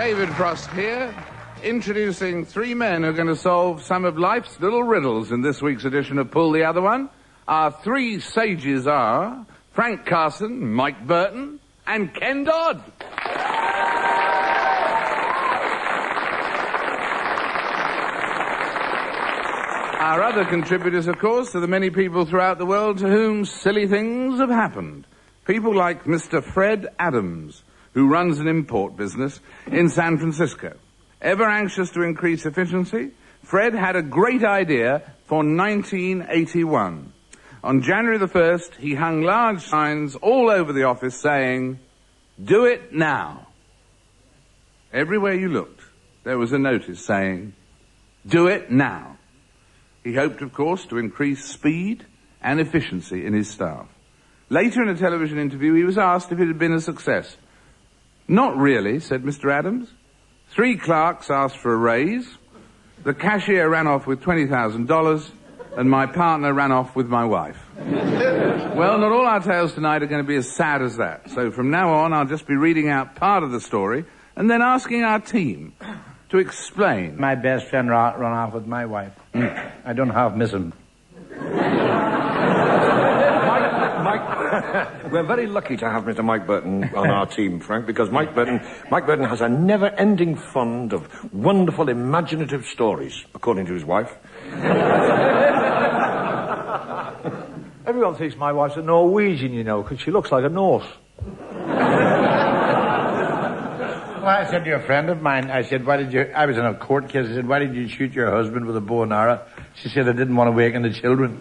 David Frost here, introducing three men who are going to solve some of life's little riddles in this week's edition of Pull the Other One. Our three sages are Frank Carson, Mike Burton, and Ken Dodd. Our other contributors, of course, are the many people throughout the world to whom silly things have happened. People like Mr. Fred Adams, who runs an import business in San Francisco. Ever anxious to increase efficiency, Fred had a great idea for 1981. On January the 1st, he hung large signs all over the office saying, "Do it now." Everywhere you looked, there was a notice saying, "Do it now." He hoped, of course, to increase speed and efficiency in his staff. Later in a television interview, he was asked if it had been a success. "Not really," said Mr. Adams. 3 clerks asked for a raise, the cashier ran off with $20,000, and my partner ran off with my wife. Well, not all our tales tonight are going to be as sad as that. So from now on, I'll just be reading out part of the story and then asking our team to explain. My best friend run off with my wife. I don't half miss him. Mike, we're very lucky to have Mr. Mike Burton on our team, Frank, because Mike Burton has a never-ending fund of wonderful, imaginative stories, according to his wife. Everyone thinks my wife's a Norwegian, you know, because she looks like a Norse. Well, I said to a friend of mine, I was in a court case, I said, "Why did you shoot your husband with a bow and arrow?" She said, "I didn't want to waken the children."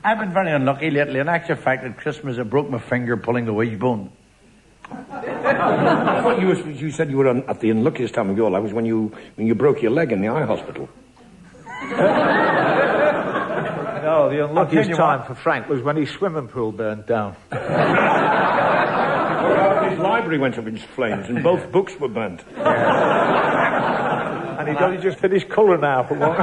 I've been very unlucky lately. In actual fact, at Christmas, I broke my finger pulling the wishbone. I thought you said you were at the unluckiest time of your life was when you broke your leg in the eye hospital. No, the unluckiest time for Frank was when his swimming pool burnt down. His library went up in flames and both books were burnt. And he's only just finished colour now for one.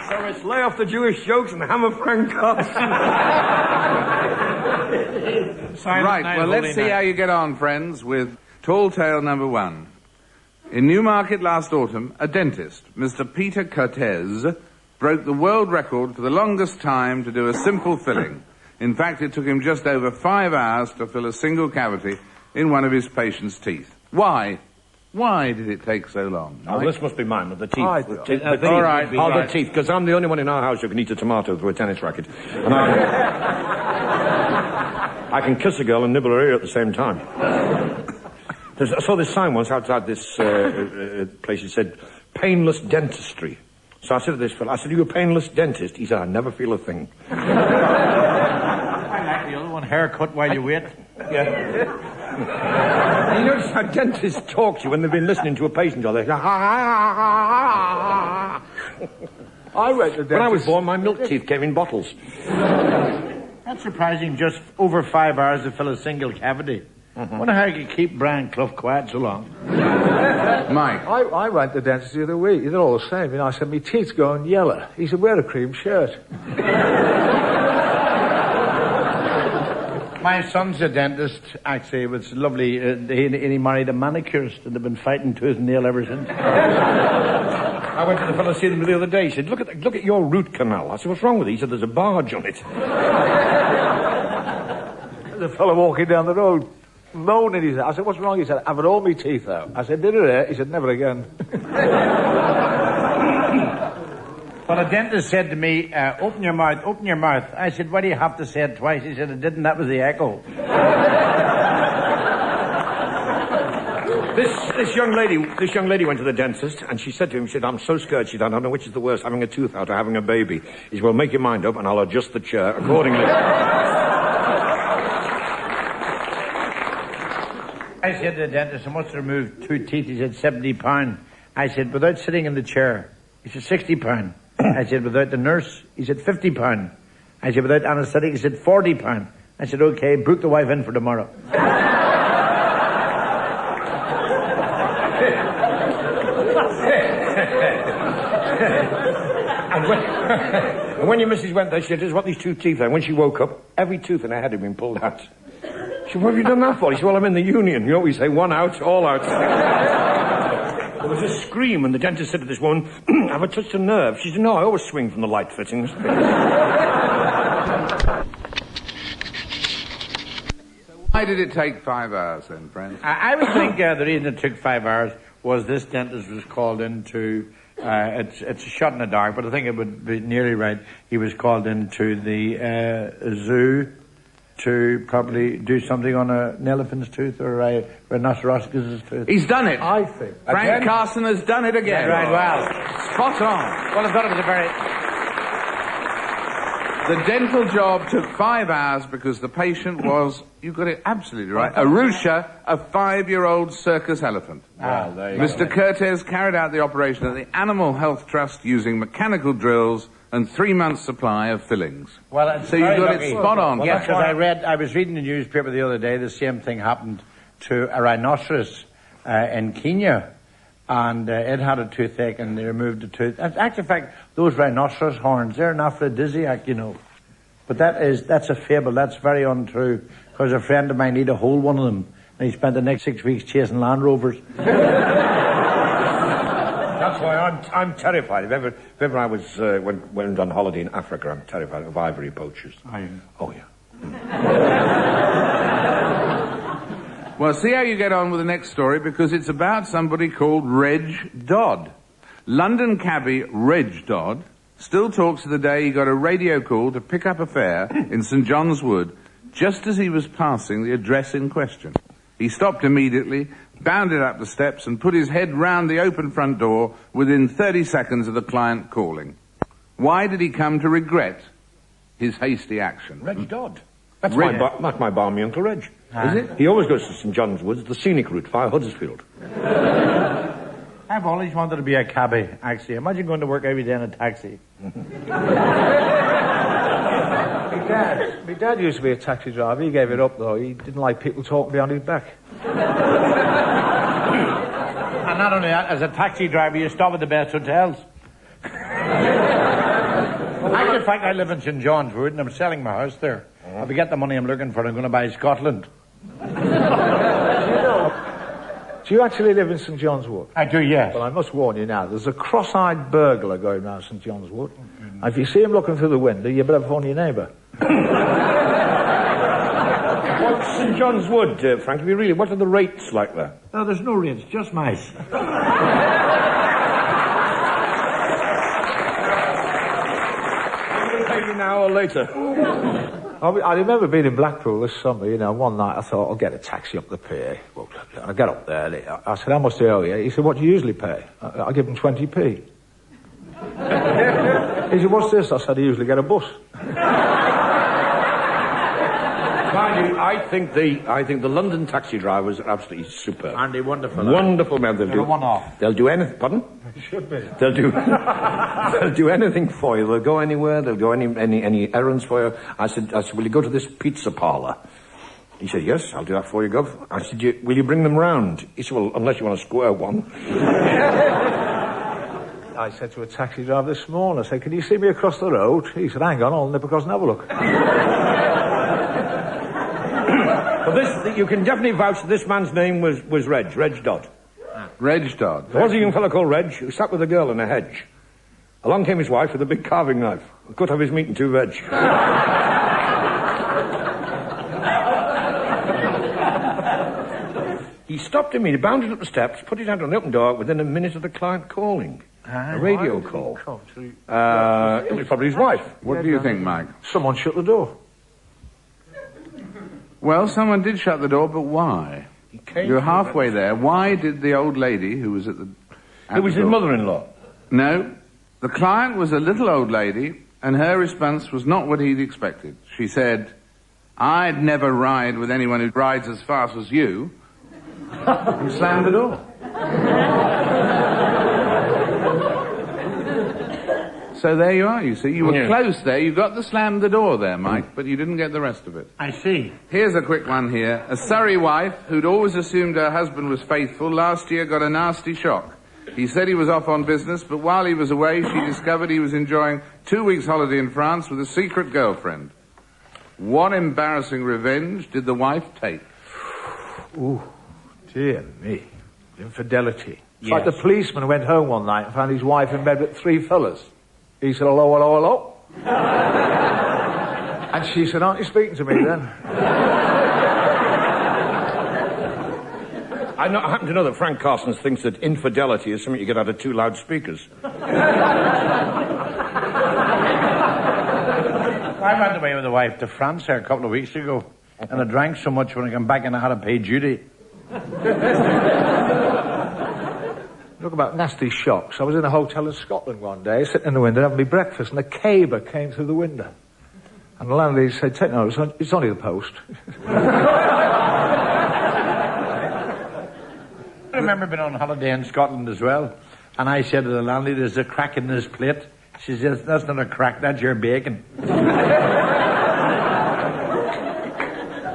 So it's lay off the Jewish jokes and hammer Frank Carson. Right, well, let's see how you get on, friends, with Tall Tale number 1. In Newmarket last autumn, a dentist, Mr. Peter Cortez, broke the world record for the longest time to do a simple filling. In fact, it took him just over 5 hours to fill a single cavity in one of his patient's teeth. Why? Why did it take so long? Oh, this must be mine, with the teeth. All right. The teeth, because I'm the only one in our house who can eat a tomato through a tennis racket. And I can kiss a girl and nibble her ear at the same time. I saw this sign once outside this place. It said, "Painless dentistry." So I said to this fellow, "Are you a painless dentist?" He said, "I never feel a thing." I like the other one, haircut while you wait. Yeah. You notice how dentists talk to you when they've been listening to a patient, or they go, I went to the dentist. When I was born, my milk teeth came in bottles. That's surprising, just over 5 hours to fill a single cavity. Wonder how you could keep Brian Clough quiet so long. Mike. I went to the dentist the other week. They're all the same. You know, I said, "My teeth's going yellow." He said, "Wear a cream shirt." My son's a dentist, actually. It was lovely. He married a manicurist, and they've been fighting tooth and nail ever since. I went to the fellow to see them the other day. He said, look at your root canal. I said, "What's wrong with it?" He said, "There's a barge on it." The fellow walking down the road, moaning. He said, I said, "What's wrong?" He said, "I've had all my teeth out." I said, "Did it hurt?" He said, "Never again." Well, a dentist said to me, open your mouth, open your mouth. I said, "Why do you have to say it twice?" He said, "I didn't, that was the echo." This young lady went to the dentist, and she said to him, "I'm so scared." She said, "I don't know which is the worst, having a tooth out or having a baby." He said, "Well, make your mind up, and I'll adjust the chair accordingly." I said to the dentist, "I must remove 2 teeth." He said, £70. I said, "Without sitting in the chair?" He said, £60. I said, "Without the nurse?" He said, £50. I said, "Without anaesthetic?" He said, £40. I said, "Okay, book the wife in for tomorrow." And when your missus went there, she said, "Just what these 2 teeth are." And when she woke up, every tooth in her head had been pulled out. She said, "What have you done that for?" He said, "Well, I'm in the union. You know, we say 1 out, all out." There was a scream, and the dentist said to this woman, "Have I touched a nerve?" She said, "No, I always swing from the light fittings." Why did it take 5 hours then, friends? I would think the reason it took 5 hours was this dentist was called into, it's a shot in the dark, but I think it would be nearly right. He was called into the zoo to probably do something on an elephant's tooth or a rhinoceros's tooth. He's done it. I think. Frank Carson has done it again. Yeah, right, well. Spot on. Well, I thought it was a very... The dental job took 5 hours because the patient was, you got it absolutely right, Arusha, a 5-year-old circus elephant. Well, there you go. Mr. Curtis carried out the operation at the Animal Health Trust using mechanical drills and 3 months' supply of fillings. Well, it's so you very got lucky. it spot on. Yes, because I was reading the newspaper the other day, the same thing happened to a rhinoceros in Kenya. And it had a toothache, and they removed the tooth. Actually, in fact, those rhinoceros horns, they're an aphrodisiac, you know. But that's a fable. That's very untrue. Because a friend of mine, he'd a whole one of them, and he spent the next 6 weeks chasing Land Rovers. That's why I'm terrified. If ever I was went on holiday in Africa, I'm terrified of ivory poachers. Oh yeah. Well, see how you get on with the next story, because it's about somebody called Reg Dodd. London cabbie Reg Dodd still talks of the day he got a radio call to pick up a fare in St John's Wood just as he was passing the address in question. He stopped immediately, bounded up the steps and put his head round the open front door within 30 seconds of the client calling. Why did he come to regret his hasty action? Reg Dodd. That's my balmy Uncle Reg. Is it? He always goes to St John's Woods, the scenic route via Huddersfield. I've always wanted to be a cabbie, actually. Imagine going to work every day in a taxi. My dad used to be a taxi driver. He gave it up, though. He didn't like people talking behind his back. And not only that, as a taxi driver, you stop at the best hotels. Actually, in fact, I live in St John's Wood, and I'm selling my house there. If I get the money I'm looking for, I'm going to buy Scotland. Do you actually live in St John's Wood? I do, yes. Well, I must warn you now, there's a cross-eyed burglar going round St John's Wood. And if you see him looking through the window, you better phone your neighbour. What's St John's Wood, Frank? What are the rates like there? No, there's no rates, just mice. Maybe now or later. I remember being in Blackpool this summer, you know, one night I thought, I'll get a taxi up the pier. Well, I got up there, I said, how much do you owe you? He said, what do you usually pay? I give him 20p. He said, what's this? I said, I usually get a bus. Mind you, I think the London taxi drivers are absolutely superb. Aren't they wonderful? Wonderful men. They're a one-off. They'll do anything. Pardon? Should be. They'll do anything for you. They'll go anywhere. They'll go any errands for you. I said, will you go to this pizza parlour? He said, yes, I'll do that for you, Gov. I said, will you bring them round? He said, well, unless you want a square one. I said to a taxi driver this morning, I said, can you see me across the road? He said, hang on, I'll nip across and have a look. Well, you can definitely vouch that this man's name was Reg Dodd. Reg Dodd. There was a young fellow called Reg who sat with a girl in a hedge. Along came his wife with a big carving knife. Cut off his meat and 2 veg. He stopped him, he bounded up the steps, put his hand on the open door within a minute of the client calling. A radio call. It was probably his wife. What do you think, Mike? Someone shut the door. Well, someone did shut the door, but why? You're halfway there. Why did the old lady who was at the... It was his mother-in-law. No. The client was a little old lady, and her response was not what he'd expected. She said, I'd never ride with anyone who rides as fast as you. And slammed the door. So there you are, you see. You were close there. You got the slam the door there, Mike, but you didn't get the rest of it. I see. Here's a quick one here. A Surrey wife, who'd always assumed her husband was faithful, last year got a nasty shock. He said he was off on business, but while he was away, she discovered he was enjoying 2 weeks' holiday in France with a secret girlfriend. What embarrassing revenge did the wife take? Ooh, dear me. Infidelity. It's Yes. like the policeman who went home one night and found his wife in bed with 3 fellas. He said, hello, hello, hello. And she said, aren't you speaking to me then? I happen to know that Frank Carson thinks that infidelity is something you get out of 2 loudspeakers. I went away with the wife to France there a couple of weeks ago, and I drank so much when I came back and I had to pay duty. Talk about nasty shocks. I was in a hotel in Scotland one day, sitting in the window having my breakfast, and a caber came through the window. And the landlady said, take notice, it's only the post. I remember being on holiday in Scotland as well, and I said to the landlady, there's a crack in this plate. She says, that's not a crack, that's your bacon.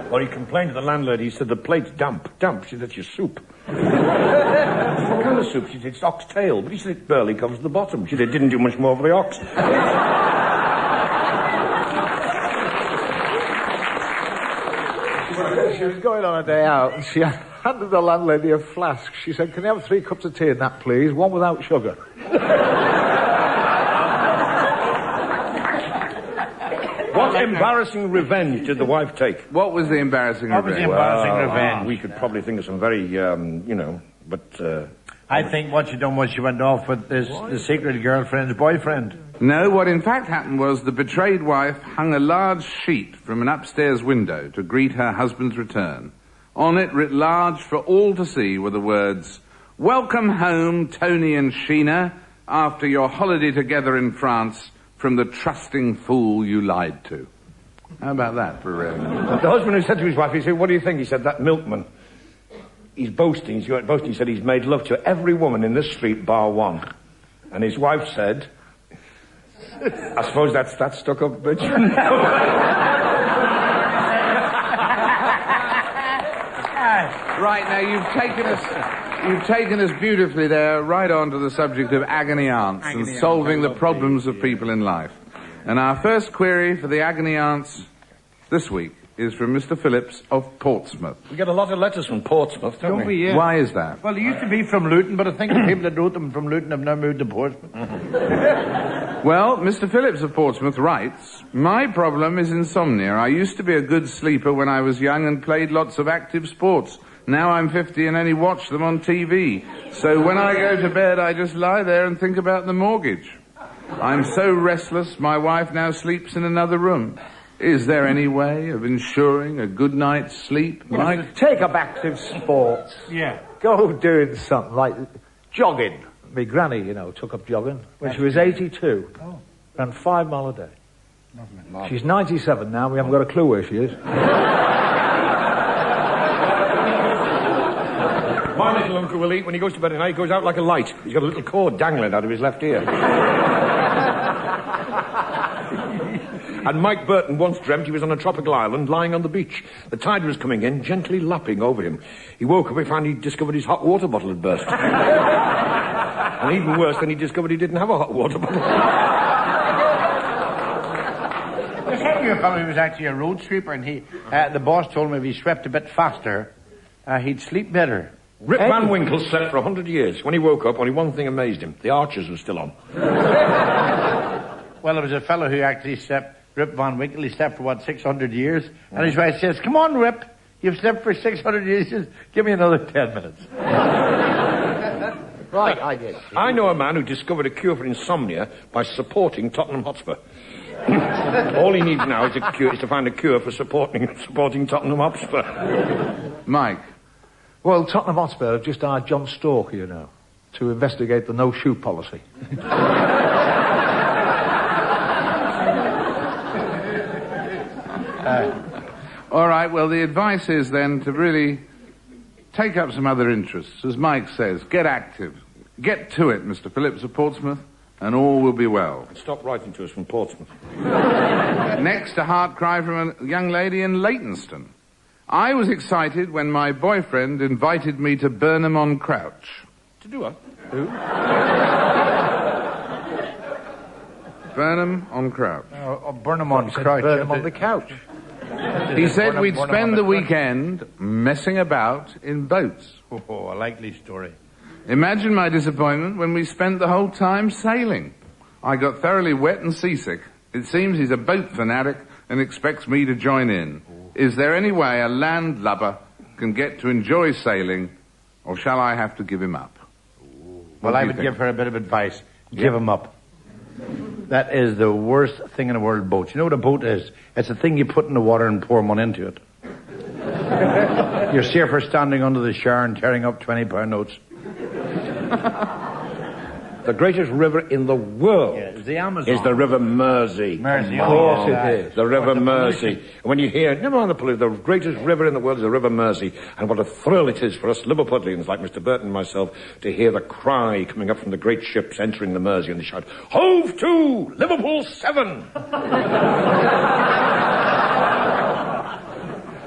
Well, he complained to the landlady. He said, the plate's damp. Damp? She said, that's your soup. What kind of soup? She said, it's oxtail. But he said, it barely covers the bottom. She said, it didn't do much more for the ox. She was going on a day out, and she handed the landlady a flask. She said, can I have 3 cups of tea in that, please? One without sugar. What embarrassing revenge did the wife take? What was the embarrassing What was the revenge? embarrassing revenge? We could probably think of some very, but... I think what she done was she went off with the secret girlfriend's boyfriend. No, what in fact happened was the betrayed wife hung a large sheet from an upstairs window to greet her husband's return. On it, writ large for all to see, were the words, "Welcome home, Tony and Sheena, after your holiday together in France, from the trusting fool you lied to." How about that for a The husband who said to his wife, he said, what do you think? He said, that milkman, he's boasting. He's going boasting. He said he's made love to every woman in this street bar one. And his wife said, I suppose that's that stuck-up bitch. Right, now you've taken us beautifully there, right on to the subject of agony aunts and solving the problems of people in life. And our first query for the agony aunts this week is from Mr. Phillips of Portsmouth. We get a lot of letters from Portsmouth, don't we? Yeah. Why is that? Well, they used to be from Luton, but I think the people that wrote them from Luton have now moved to Portsmouth. Well, Mr. Phillips of Portsmouth writes, my problem is insomnia. I used to be a good sleeper when I was young and played lots of active sports. Now I'm 50 and only watch them on TV. So when I go to bed, I just lie there and think about the mortgage. I'm so restless, my wife now sleeps in another room. Is there any way of ensuring a good night's sleep, Mike? Take up active sports. Yeah. Go doing something like jogging. My granny, took up jogging when she was 82. Oh. Ran 5 mile a day. She's 97 now. We haven't got a clue where she is. My little uncle will eat when he goes to bed at night. He goes out like a light. He's got a little cord dangling out of his left ear. And Mike Burton once dreamt he was on a tropical island lying on the beach. The tide was coming in, gently lapping over him. He woke up and found he'd discovered his hot water bottle had burst. And even worse, then he discovered he didn't have a hot water bottle. The senior fellow was actually a road sweeper, and the boss told him if he swept a bit faster, he'd sleep better. Rip Van Winkle slept for 100 years. When he woke up, only one thing amazed him. The Archers were still on. Well, there was a fellow who actually slept, Rip Van Winkle, he slept for, 600 years? And his wife says, come on, Rip, you've slept for 600 years, just give me another 10 minutes. Right, I did. I know a man who discovered a cure for insomnia by supporting Tottenham Hotspur. All he needs now is to find a cure for supporting Tottenham Hotspur. Mike. Well, Tottenham Hotspur have just hired John Stalker, to investigate the no-shoe policy. All right, well, the advice is then to really take up some other interests. As Mike says, get active. Get to it, Mr. Phillips of Portsmouth, and all will be well. Stop writing to us from Portsmouth. Next, a heart cry from a young lady in Leytonstone. I was excited when my boyfriend invited me to Burnham on Crouch. To do what? Who? Burn 'em on Crouch. Burn 'em on Crouch. Burn 'em on the couch. He said we'd spend the weekend messing about in boats. Oh, a likely story. Imagine my disappointment when we spent the whole time sailing. I got thoroughly wet and seasick. It seems he's a boat fanatic and expects me to join in. Is there any way a landlubber can get to enjoy sailing, or shall I have to give him up? Well, I would give her a bit of advice. Give him up. That is the worst thing in the world, boats. You know what a boat is? It's a thing you put in the water and pour one into it. You're safer standing under the shower and tearing up £20 notes. The greatest river in the world the Amazon. is the River Mersey. Mersey. Of course it is. The River Mersey. And when you hear, never mind the pollution, the greatest river in the world is the River Mersey. And what a thrill it is for us Liverpudlians like Mr. Burton and myself to hear the cry coming up from the great ships entering the Mersey, and they shout, "Hove to! Liverpool 7!"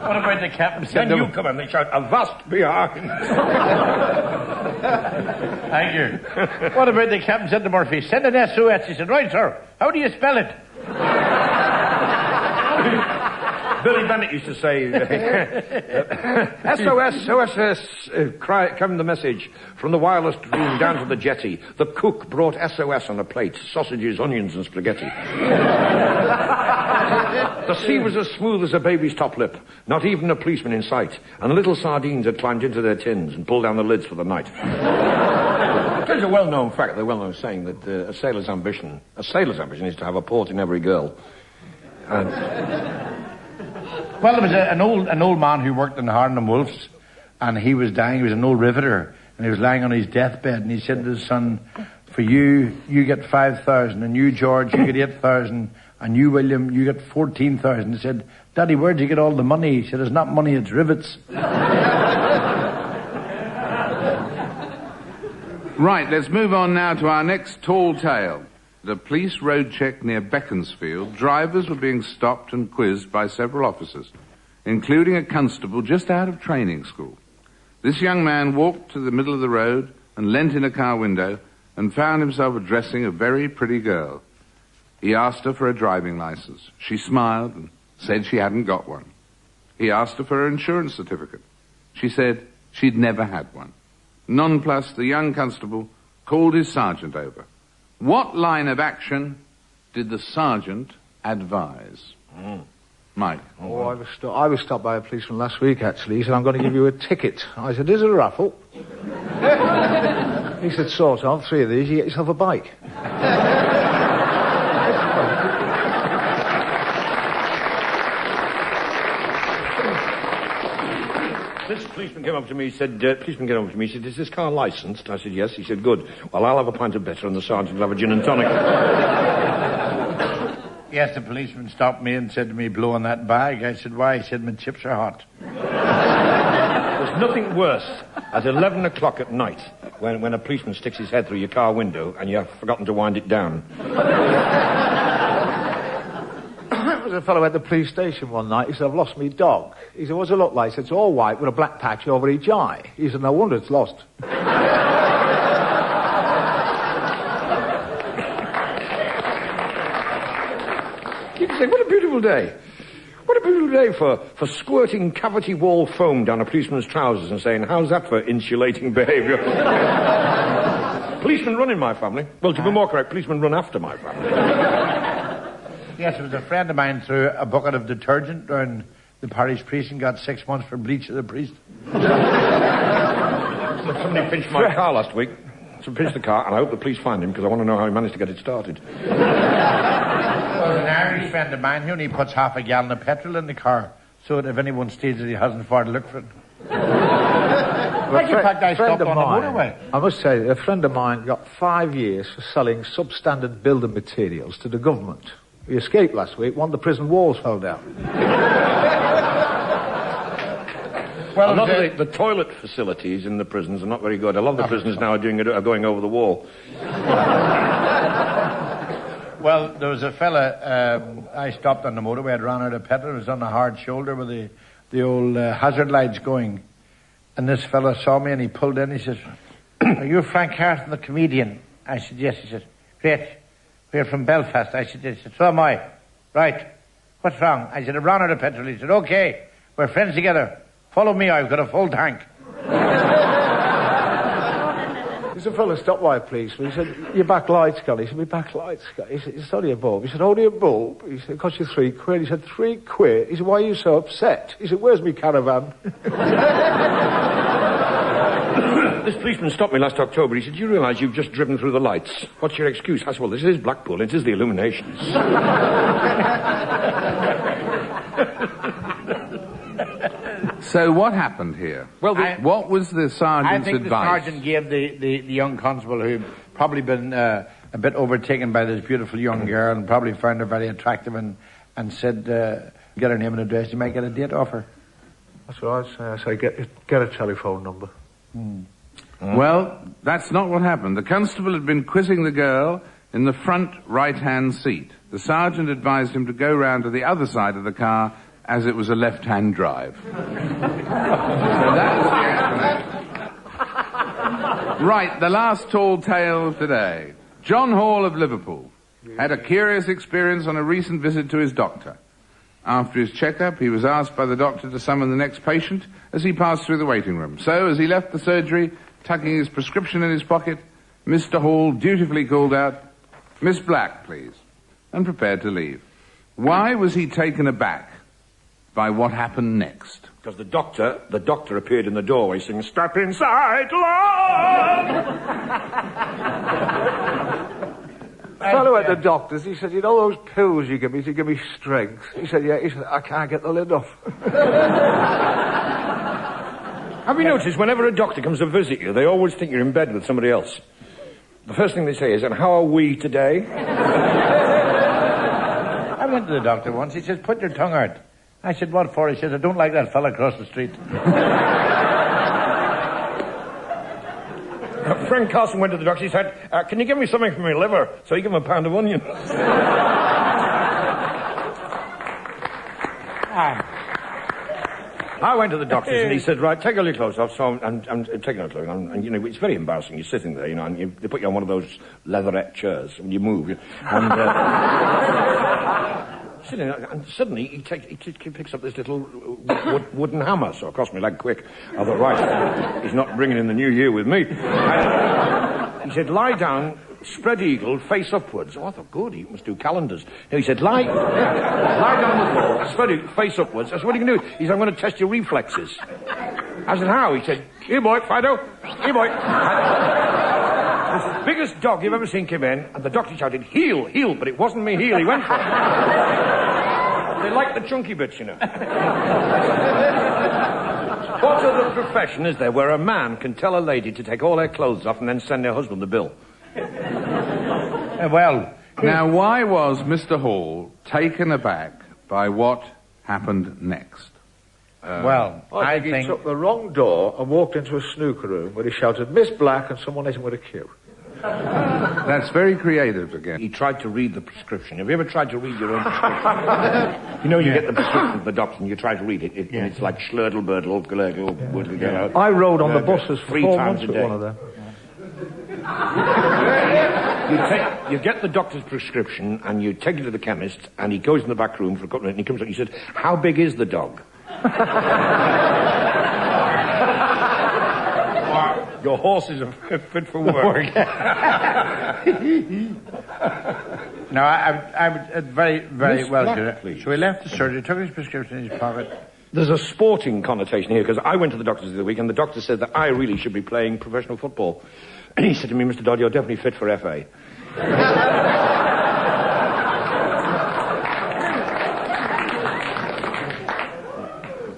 What about the captain? Then you come and they shout, "Avast behind!" Thank you. What about the captain said to Murphy, "Send an SOS." He said, "Right, sir. How do you spell it?" Billy Bennett used to say, "SOS, OSS, come the message from the wireless room down to the jetty. The cook brought SOS on a plate, sausages, onions and spaghetti." The sea was as smooth as a baby's top lip, not even a policeman in sight, and the little sardines had climbed into their tins and pulled down the lids for the night. There's a well-known fact, the well-known saying that a sailor's ambition is to have a port in every girl. And Well, there was an old man who worked in the Harlem Wolves, and he was dying. He was an old riveter, and he was lying on his deathbed, and he said to his son, "For you get 5,000, and you, George, you get 8,000, and you, William, you get 14,000. He said, "Daddy, where'd you get all the money?" He said, "It's not money, it's rivets." Right, let's move on now to our next tall tale. At a police road check near Beaconsfield, drivers were being stopped and quizzed by several officers, including a constable just out of training school. This young man walked to the middle of the road and leant in a car window and found himself addressing a very pretty girl. He asked her for a driving license. She smiled and said she hadn't got one. He asked her for her insurance certificate. She said she'd never had one. Nonplussed, the young constable called his sergeant over. What line of action did the sergeant advise? Mike. Oh, I was stopped by a policeman last week, actually. He said, "I'm going to give you a ticket." I said, "Is it a raffle?" He said, "Sort of. 3 of these, you get yourself a bike." this policeman came up to me, he said, "Is this car licensed?" I said, "Yes." He said, "Good. Well, I'll have a pint of bitter and the sergeant will have a gin and tonic." Yes, the policeman stopped me and said to me, "Blow on that bag." I said, "Why?" He said, "My chips are hot." There's nothing worse at 11 o'clock at night when a policeman sticks his head through your car window and you've forgotten to wind it down. There was a fellow at the police station one night. He said, "I've lost my dog." He said, "What's it look like?" He said, "It's all white with a black patch over each eye." He said, "No wonder it's lost." You can say, what a beautiful day. What a beautiful day for squirting cavity wall foam down a policeman's trousers and saying, "How's that for insulating behaviour?" Policemen run in my family. Well, to be more correct, policemen run after my family. Yes, there was a friend of mine threw a bucket of detergent down the parish priest and got 6 months for bleach of the priest. Somebody pinched my car last week. So pinched the car, and I hope the police find him because I want to know how he managed to get it started. Well, an Irish friend of mine, he only puts half a gallon of petrol in the car so that if anyone steals it, he hasn't far to look for it. In fact, I stopped on the motorway. I must say, a friend of mine got 5 years for selling substandard building materials to the government. He escaped last week. One of the prison walls fell down. Well, a lot of the toilet facilities in the prisons are not very good. A lot of the prisoners now are going over the wall. Well, there was a fella, I stopped on the motorway, I'd run out of petrol, it was on a hard shoulder with the old hazard lights going. And this fella saw me and he pulled in, he says, Are you Frank Carson, the comedian? I said, yes. He said, great. We're from Belfast. I said, yes. He said, so am I. Right. What's wrong? I said, a brown or a petrol. He said, okay. We're friends together. Follow me, I've got a full tank. There's a fellow stopped by a policeman. He said, your back light's gone. He said, my back light's gone. He said, it's only a bulb. He said, only a bulb? He said, it cost you £3. He said, £3? He said, why are you so upset? He said, where's my caravan? This policeman stopped me last October. He said, do you realise you've just driven through the lights? What's your excuse? I said, well, this is Blackpool. It is the illuminations. So what happened here? Well, what was the sergeant's advice? I think the sergeant gave the young constable, who'd probably been a bit overtaken by this beautiful young girl and probably found her very attractive and said, get her name and address, you might get a date off her. That's what I'd say. Get a telephone number. Well, that's not what happened. The constable had been quizzing the girl in the front right-hand seat. The sergeant advised him to go round to the other side of the car, as it was a left-hand drive. So that was the explanation. Right, the last tall tale of today. John Hall of Liverpool had a curious experience on a recent visit to his doctor. After his checkup, he was asked by the doctor to summon the next patient as he passed through the waiting room. So, as he left the surgery, tucking his prescription in his pocket, Mr. Hall dutifully called out, Miss Black, please, and prepared to leave. Why was he taken aback by what happened next? Because the doctor appeared in the doorway singing, step inside, love! The fellow at the doctor's, he said, you know those pills you give me to give me strength? He said, yeah. He said, I can't get the lid off. Have you noticed, whenever a doctor comes to visit you, they always think you're in bed with somebody else? The first thing they say is, and how are we today? I went to the doctor once. He says, put your tongue out. I said, what for? He says, I don't like that fella across the street. Frank Carson went to the doctor. He said, can you give me something for my liver? So he gave him a pound of onions. I went to the doctor's and he said, right, take all your clothes off. So I'm taking out clothes. And, you know, it's very embarrassing. You're sitting there, you know, and they put you on one of those leatherette chairs when you move. And, sitting there, and suddenly he picks up this little wooden hammer. So it cost me leg quick. I thought, right, he's not bringing in the new year with me. He said, lie down, spread eagle, face upwards. Oh, I thought, good, he must do calendars. No, he said, lie down on the floor, spread eagle, face upwards. I said, what are you going to do? He said, I'm going to test your reflexes. I said, how? He said, here, boy, Fido. Here, boy. The biggest dog you've ever seen came in, and the doctor shouted, heel, heel, but it wasn't me heel he went for. They like the chunky bits, you know. What other profession is there where a man can tell a lady to take all her clothes off and then send her husband the bill? Well, now why was Mr. Hall taken aback by what happened next? I think he took the wrong door and walked into a snooker room where he shouted, Miss Black, and someone hit him with a cue. That's very creative again. He tried to read the prescription. Have you ever tried to read your own prescription? You know, you get the prescription from the doctor and you try to read it, and it's like schlurdle, birdle, glurgle, woodle, go. I rode on the buses for 3 4 times months a day. with one of them. You get the doctor's prescription and you take it to the chemist and he goes in the back room for a couple of minutes and he comes out and he said, how big is the dog? Your horses are fit for work. No, I'm very, very Miss well Black, good. please. So he left the surgery, took his prescription in his pocket. There's a sporting connotation here because I went to the doctor's the other week and the doctor said that I really should be playing professional football. And he said to me, Mr. Dodd, you're definitely fit for FA.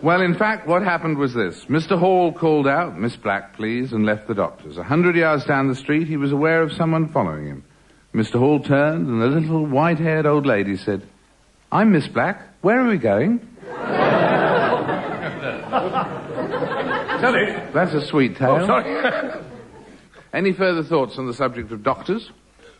Well, in fact, what happened was this. Mr. Hall called out, Miss Black, please, and left the doctor's. 100 yards down the street, he was aware of someone following him. Mr. Hall turned, and the little white-haired old lady said, I'm Miss Black. Where are we going? Sorry. That's a sweet tale. Oh, sorry. Any further thoughts on the subject of doctors?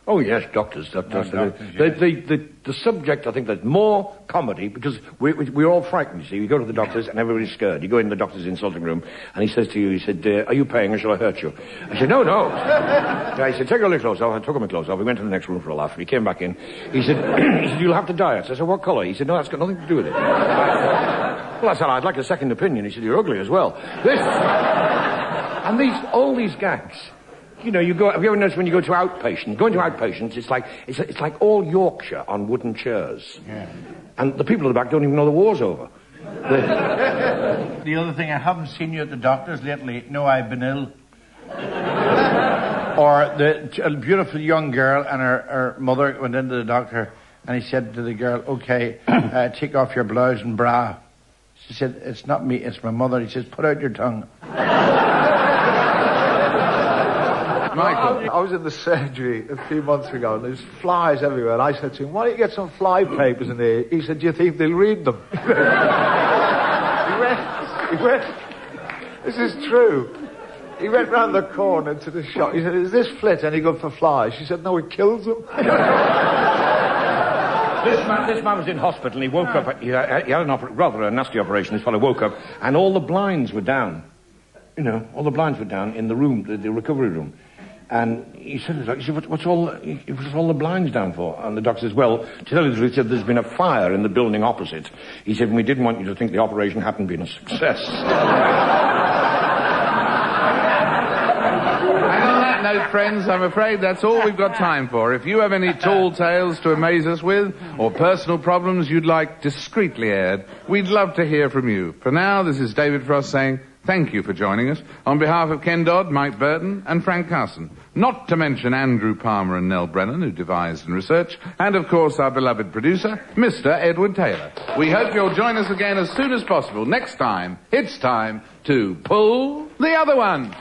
Oh, yes, doctors. The subject, I think there's more comedy because we're all frightened, you see. We go to the doctors and everybody's scared. You go in the doctor's insulting room and he says to you, he said, are you paying or shall I hurt you? I said, no. I said, take all your clothes off. I took all my clothes off. We went to the next room for a laugh. And he came back in. He said, you'll have to diet. I said, what colour? He said, no, that's got nothing to do with it. Well, I said, I'd like a second opinion. He said, you're ugly as well. All these gags. You know, have you ever noticed when you go to outpatients? Going to outpatients, it's like all Yorkshire on wooden chairs. Yeah. And the people at the back don't even know the war's over. The other thing, I haven't seen you at the doctor's lately. No, I've been ill. Or a beautiful young girl and her mother went into the doctor and he said to the girl, okay, take off your blouse and bra. She said, it's not me, it's my mother. He says, put out your tongue. Michael. I was in the surgery a few months ago and there's flies everywhere and I said to him, why don't you get some fly papers in here? He said, do you think they'll read them? He went, this is true. He went round the corner to the shop. He said, is this flit any good for flies? She said, no, it kills them. This man was in hospital and he woke up, he had rather a nasty operation. This fellow woke up and all the blinds were down. You know, all the blinds were down in the room, the recovery room. And he said, what's all the blinds down for? And the doctor says, well, to tell you the truth, he said, there's been a fire in the building opposite. He said, we didn't want you to think the operation hadn't been a success. And on that note, friends, I'm afraid that's all we've got time for. If you have any tall tales to amaze us with, or personal problems you'd like discreetly aired, we'd love to hear from you. For now, this is David Frost saying, thank you for joining us on behalf of Ken Dodd, Mike Burton and Frank Carson. Not to mention Andrew Palmer and NELL Brennan, who devised and researched, and of course our beloved producer, Mr. Edward Taylor. We hope you'll join us again as soon as possible. Next time, it's time to pull the other one.